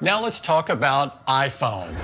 Now let's talk about iPhone.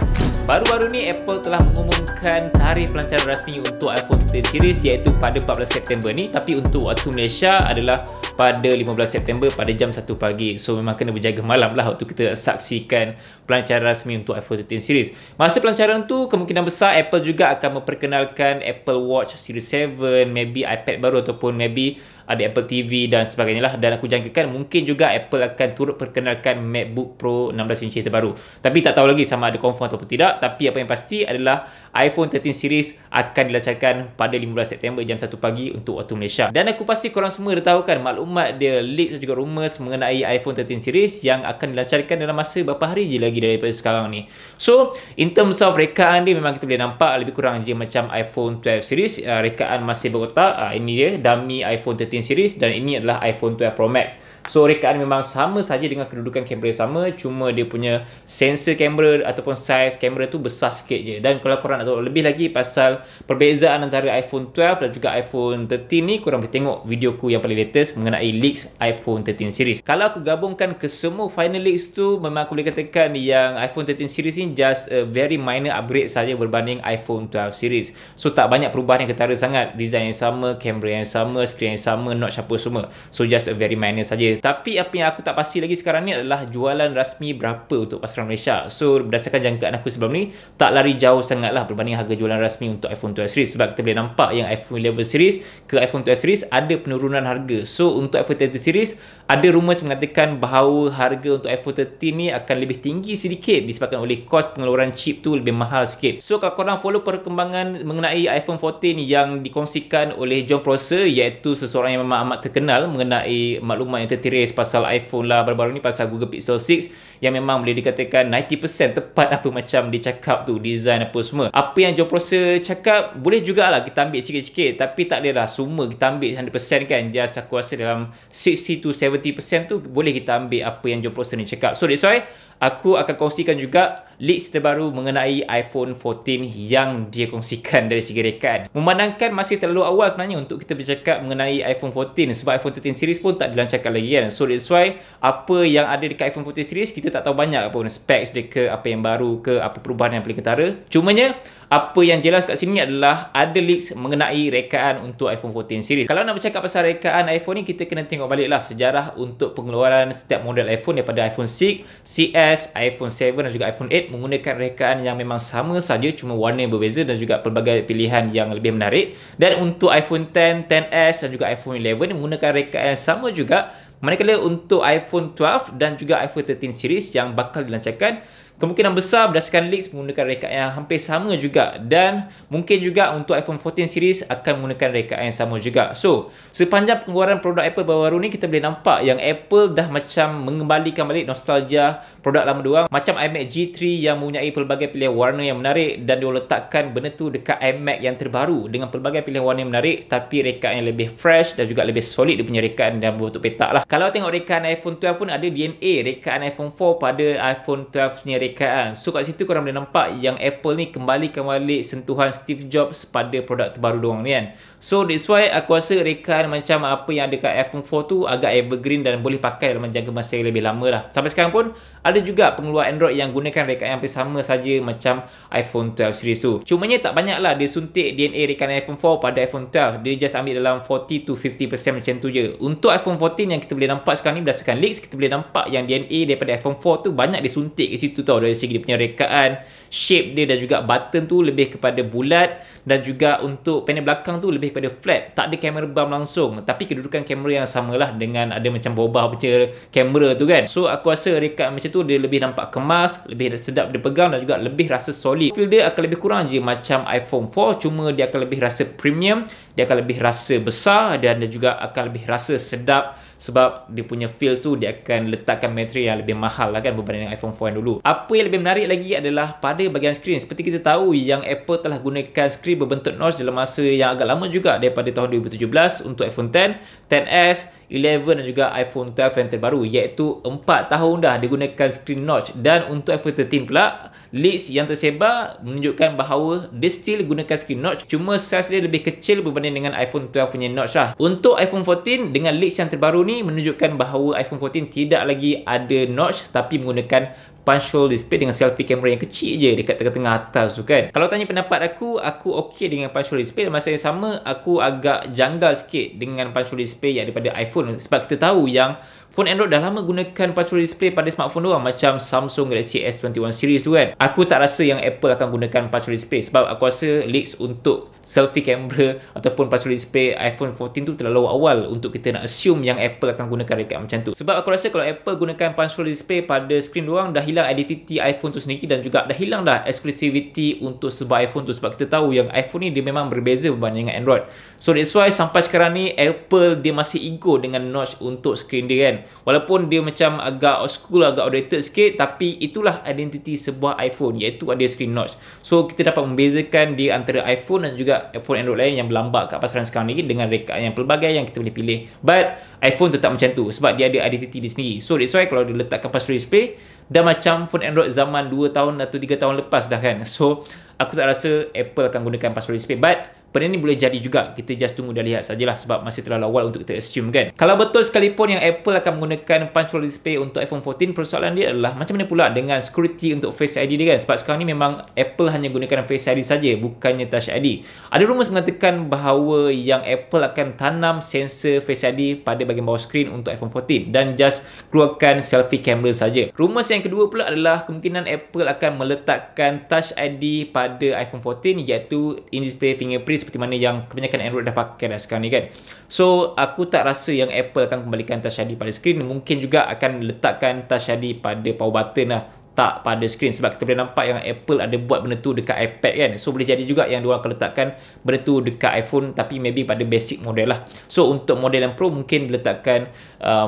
Baru-baru ni Apple telah mengumumkan tarikh pelancaran rasmi untuk iPhone 13 series iaitu pada 14 September ni, tapi untuk waktu Malaysia adalah pada 15 September pada jam 1 pagi. So memang kena berjaga malam lah untuk kita saksikan pelancaran rasmi untuk iPhone 13 series. Masa pelancaran tu kemungkinan besar Apple juga akan memperkenalkan Apple Watch Series 7, maybe iPad baru ataupun maybe ada Apple TV dan sebagainya lah. Dan aku jangkakan mungkin juga Apple akan turut perkenalkan MacBook Pro 16 inci terbaru. Tapi tak tahu lagi sama ada confirm ataupun tidak. Tapi apa yang pasti adalah iPhone 13 series akan dilancarkan pada 15 September jam 1 pagi untuk waktu Malaysia. Dan aku pasti korang semua dah tahu kan maklumat dia, leaks dan juga rumours mengenai iPhone 13 series yang akan dilancarkan dalam masa beberapa hari je lagi daripada sekarang ni. So, in terms of rekaan dia memang kita boleh nampak lebih kurang je macam iPhone 12 series. Rekaan masih berkotak. Ini dia dummy iPhone 13 series dan ini adalah iPhone 12 Pro Max. So, rekaan memang sama saja dengan kedudukan kamera sama, cuma dia punya sensor kamera ataupun size kamera tu besar sikit je. Dan kalau korang nak tahu lebih lagi pasal perbezaan antara iPhone 12 dan juga iPhone 13 ni, korang boleh tengok videoku yang paling latest mengenai leaks iPhone 13 series. Kalau aku gabungkan ke semua final leaks tu, memang aku boleh katakan yang iPhone 13 series ni just a very minor upgrade saja berbanding iPhone 12 series. So tak banyak perubahan yang ketara sangat. Design yang sama, kamera yang sama, skrin yang sama, notch apa semua. So just a very minor saja. Tapi apa yang aku tak pasti lagi sekarang ni adalah jualan rasmi berapa untuk pasaran Malaysia. So berdasarkan jangkaan aku sebelum ni, tak lari jauh sangat lah berbanding harga jualan rasmi untuk iPhone 12 series. Sebab kita boleh nampak yang iPhone 11 series ke iPhone 12 series ada penurunan harga. So untuk iPhone 13 series ada rumours mengatakan bahawa harga untuk iPhone 13 ni akan lebih tinggi sedikit disebabkan oleh kos pengeluaran chip tu lebih mahal sikit. So kalau korang follow perkembangan mengenai iPhone 14 yang dikongsikan oleh John Prosser, iaitu seseorang yang memang amat terkenal mengenai maklumat yang tertiris pasal iPhone lah baru-baru ni, pasal Google Pixel 6 yang memang boleh dikatakan 90% tepat apa macam dia cakap tu, design apa semua. Apa yang John Prosser cakap boleh jugalah kita ambil sikit-sikit, tapi tak adalah semua kita ambil 100% kan. Just aku rasa dalam 60 to 70% tu boleh kita ambil apa yang John Prosser ni cakap. So that's why aku akan kongsikan juga leaks terbaru mengenai iPhone 14 yang dia kongsikan dari segi rekaan. Memandangkan masih terlalu awal sebenarnya untuk kita bercakap mengenai iPhone 14 sebab iPhone 13 series pun tak dilancarkan lagi kan. So that's why apa yang ada dekat iPhone 14 series kita tak tahu banyak pun, specs dia ke, apa yang baru ke, apa perubahan yang paling ketara. Cumanya apa yang jelas kat sini adalah ada leaks mengenai rekaan untuk iPhone 14 series. Kalau nak bercakap pasal rekaan iPhone ni, kita kena tengok baliklah sejarah untuk pengeluaran setiap model iPhone daripada iPhone 6, CS, iPhone 7 dan juga iPhone 8 menggunakan rekaan yang memang sama saja, cuma warna yang berbeza dan juga pelbagai pilihan yang lebih menarik. Dan untuk iPhone 10, 10S dan juga iPhone 11 menggunakan rekaan yang sama juga. Manakala untuk iPhone 12 dan juga iPhone 13 series yang bakal dilancarkan, kemungkinan besar berdasarkan leaks menggunakan rekaan yang hampir sama juga, dan mungkin juga untuk iPhone 14 series akan menggunakan rekaan yang sama juga. So, sepanjang pengeluaran produk Apple baru-baru ni, kita boleh nampak yang Apple dah macam mengembalikan balik nostalgia produk lama diorang. Macam iMac G3 yang mempunyai pelbagai pilihan warna yang menarik dan dia letakkan benda tu dekat iMac yang terbaru dengan pelbagai pilihan warna yang menarik tapi rekaan yang lebih fresh dan juga lebih solid dia punya rekaan dan berbentuk petak lah. Kalau tengok rekaan iPhone 12 pun ada DNA rekaan iPhone 4 pada iPhone 12 punya rekaan. So kat situ korang boleh nampak yang Apple ni kembalikan balik sentuhan Steve Jobs pada produk terbaru diorang ni kan. So that's why aku rasa rekaan macam apa yang ada kat iPhone 4 tu agak evergreen dan boleh pakai dalam jangka masa yang lebih lama lah. Sampai sekarang pun ada juga pengeluar Android yang gunakan rekaan yang hampir sama saja macam iPhone 12 series tu. Cumanya tak banyak lah dia suntik DNA rekaan iPhone 4 pada iPhone 12. Dia just ambil dalam 40 to 50% macam tu je. Untuk iPhone 14 yang kita boleh nampak sekarang ni berdasarkan leaks, kita boleh nampak yang DNA daripada iPhone 4 tu banyak disuntik ke situ tau. Dari segi dia punya rekaan, shape dia dan juga button tu lebih kepada bulat, dan juga untuk panel belakang tu lebih kepada flat. Tak ada kamera bump langsung, tapi kedudukan kamera yang samalah dengan ada macam bobah macam kamera tu kan. So aku rasa rekaan macam tu dia lebih nampak kemas, lebih sedap dipegang dan juga lebih rasa solid. Feel dia akan lebih kurang je macam iPhone 4, cuma dia akan lebih rasa premium, dia akan lebih rasa besar dan dia juga akan lebih rasa sedap sebab dia punya feel tu dia akan letakkan bateri yang lebih mahal lah kan berbanding dengan iPhone 4 yang dulu. Apa yang lebih menarik lagi adalah pada bahagian skrin. Seperti kita tahu yang Apple telah gunakan skrin berbentuk notch dalam masa yang agak lama juga daripada tahun 2017 untuk iPhone 10, 10S, 11 dan juga iPhone 12 yang terbaru, iaitu 4 tahun dah digunakan screen notch. Dan untuk iPhone 13 pula, leaks yang tersebar menunjukkan bahawa dia still gunakan screen notch, cuma size dia lebih kecil berbanding dengan iPhone 12 punya notch lah. Untuk iPhone 14 dengan leaks yang terbaru ni menunjukkan bahawa iPhone 14 tidak lagi ada notch tapi menggunakan punch hole display dengan selfie kamera yang kecil je dekat tengah-tengah atas tu kan. Kalau tanya pendapat aku okey dengan punch hole display. Masa yang sama, aku agak janggal sikit dengan punch hole display yang daripada iPhone, sebab kita tahu yang phone Android dah lama gunakan punch hole display pada smartphone doang, macam Samsung Galaxy S21 series tu kan. Aku tak rasa yang Apple akan gunakan punch hole display, sebab aku rasa leaks untuk selfie camera ataupun punch hole display iPhone 14 tu terlalu awal untuk kita nak assume yang Apple akan gunakan rekat macam tu. Sebab aku rasa kalau Apple gunakan punch hole display pada skrin doang, dah hilang identiti iPhone tu sendiri, dan juga dah hilang dah exclusivity untuk sebuah iPhone tu, sebab kita tahu yang iPhone ni dia memang berbeza berbanding dengan Android. So that's why sampai sekarang ni Apple dia masih ego dengan notch untuk skrin dia kan. Walaupun dia macam agak old school, agak outdated sikit, tapi itulah identiti sebuah iPhone, iaitu ada screen notch. So kita dapat membezakan dia antara iPhone dan juga iPhone Android lain yang berlambak kat pasaran sekarang ni dengan rekaan yang pelbagai yang kita boleh pilih. But iPhone tetap macam tu sebab dia ada identiti dia sendiri. So that's why kalau dia letakkan punch hole display, dah macam phone Android zaman 2 tahun atau 3 tahun lepas dah kan. So aku tak rasa Apple akan gunakan punch hole display, but benda ni boleh jadi juga. Kita just tunggu dan lihat sajalah, sebab masih terlalu awal untuk kita assume kan. Kalau betul sekalipun yang Apple akan menggunakan punch hole display untuk iPhone 14, persoalan dia adalah macam mana pula dengan security untuk Face ID dia kan. Sebab sekarang ni memang Apple hanya gunakan Face ID saja, bukannya Touch ID. Ada rumours mengatakan bahawa yang Apple akan tanam sensor Face ID pada bahagian bawah skrin untuk iPhone 14 dan just keluarkan selfie camera saja. Rumours yang kedua pula adalah kemungkinan Apple akan meletakkan Touch ID pada iPhone 14, iaitu in-display fingerprint seperti mana yang kebanyakan Android dah pakai dah sekarang ni kan. So aku tak rasa yang Apple akan kembalikan Touch ID pada skrin. Mungkin juga akan letakkan Touch ID pada power button lah, tak pada skrin, sebab kita boleh nampak yang Apple ada buat benda tu dekat iPad kan. So boleh jadi juga yang diorang akan letakkan benda tu dekat iPhone, tapi maybe pada basic model lah. So untuk model yang Pro mungkin diletakkan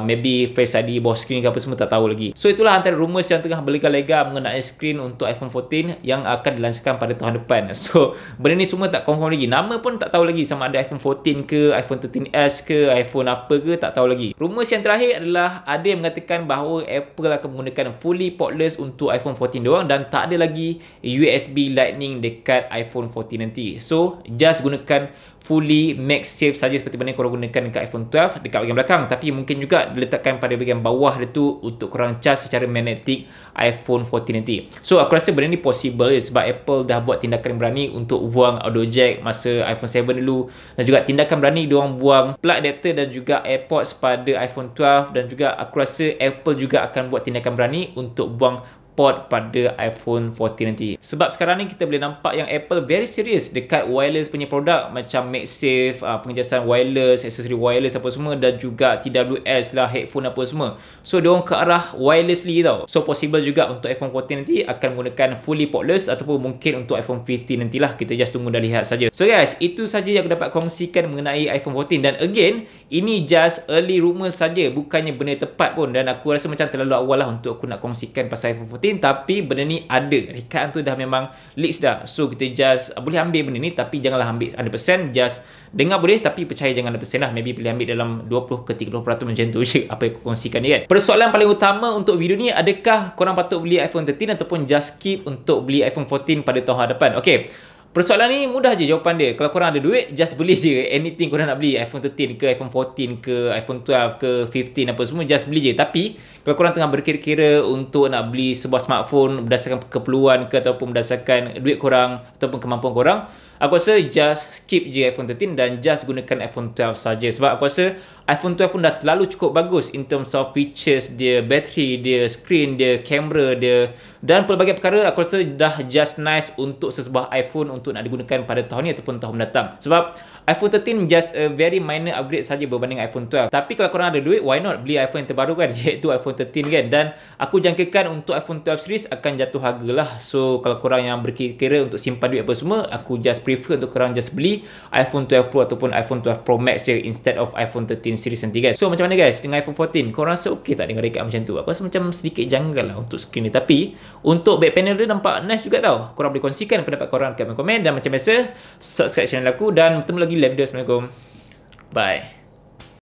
maybe Face ID bawah skrin ke apa semua, tak tahu lagi. So itulah antara rumours yang tengah berlega-lega mengenai skrin untuk iPhone 14 yang akan dilancarkan pada tahun depan. So benda ni semua tak confirm lagi. Nama pun tak tahu lagi sama ada iPhone 14 ke, iPhone 13s ke, iPhone apa ke, tak tahu lagi. Rumours yang terakhir adalah ada yang mengatakan bahawa Apple akan menggunakan fully portless untuk iPhone 14 doang dan tak ada lagi USB Lightning dekat iPhone 14 nanti. So just gunakan fully MagSafe saja seperti mana korang gunakan dekat iPhone 12 dekat bahagian belakang, tapi mungkin juga diletakkan pada bahagian bawah dia tu untuk korang charge secara magnetik iPhone 14 nanti. So aku rasa benda ni possible sebab Apple dah buat tindakan berani untuk buang audio jack masa iPhone 7 dulu, dan juga tindakan berani diorang buang plug adapter dan juga AirPods pada iPhone 12, dan juga aku rasa Apple juga akan buat tindakan berani untuk buang port pada iPhone 14 nanti. Sebab sekarang ni kita boleh nampak yang Apple very serious dekat wireless punya produk, macam MagSafe, pengejasan wireless, aksesori wireless apa semua, dan juga TWS lah, headphone apa semua. So diorang ke arah wirelessly tau. So possible juga untuk iPhone 14 nanti akan menggunakan fully portless, ataupun mungkin untuk iPhone 15 nantilah. Kita just tunggu dan lihat saja. So guys, itu saja yang aku dapat kongsikan mengenai iPhone 14, dan again ini just early rumours saja, bukannya benda tepat pun, dan aku rasa macam terlalu awal lah untuk aku nak kongsikan pasal iPhone 14. Tapi benda ni ada, rekaan tu dah memang leaks dah. So kita just boleh ambil benda ni, tapi janganlah ambil 100%. Just dengar boleh, tapi percaya jangan 100% lah. Maybe boleh ambil dalam 20 ke 30% macam tu je apa yang aku kongsikan ni kan. Persoalan paling utama untuk video ni, adakah korang patut beli iPhone 13 ataupun just skip untuk beli iPhone 14 pada tahun hadapan? Okay, persoalan ni mudah je jawapan dia. Kalau korang ada duit, just beli je anything korang nak beli. iPhone 13 ke, iPhone 14 ke, iPhone 12 ke, 15 apa semua, just beli je. Tapi kalau korang tengah berkira-kira untuk nak beli sebuah smartphone berdasarkan keperluan ke, ataupun berdasarkan duit korang ataupun kemampuan korang, aku rasa just skip je iPhone 13 dan just gunakan iPhone 12 saja. Sebab aku rasa iPhone 12 pun dah terlalu cukup bagus in terms of features dia, battery dia, screen dia, kamera dia, dan pelbagai perkara. Aku rasa dah just nice untuk sebuah iPhone untuk nak digunakan pada tahun ni ataupun tahun mendatang. Sebab iPhone 13 just a very minor upgrade saja berbanding iPhone 12. Tapi kalau korang ada duit, why not beli iPhone yang terbaru kan, iaitu iPhone 13 kan. Dan aku jangkakan untuk iPhone 12 series akan jatuh harga lah. So kalau korang yang berkira-kira untuk simpan duit apa semua, aku just prefer untuk korang just beli iPhone 12 Pro ataupun iPhone 12 Pro Max je instead of iPhone 13 series nanti guys. So macam mana guys dengan iPhone 14? Korang rasa okey tak dengan rekaan macam tu? Aku rasa macam sedikit janggal lah untuk screen ni, tapi untuk back panel dia nampak nice juga tau. Korang boleh kongsikan pendapat korang kat komen, dan macam biasa subscribe channel aku, dan bertemu lagi lain video. Assalamualaikum, bye.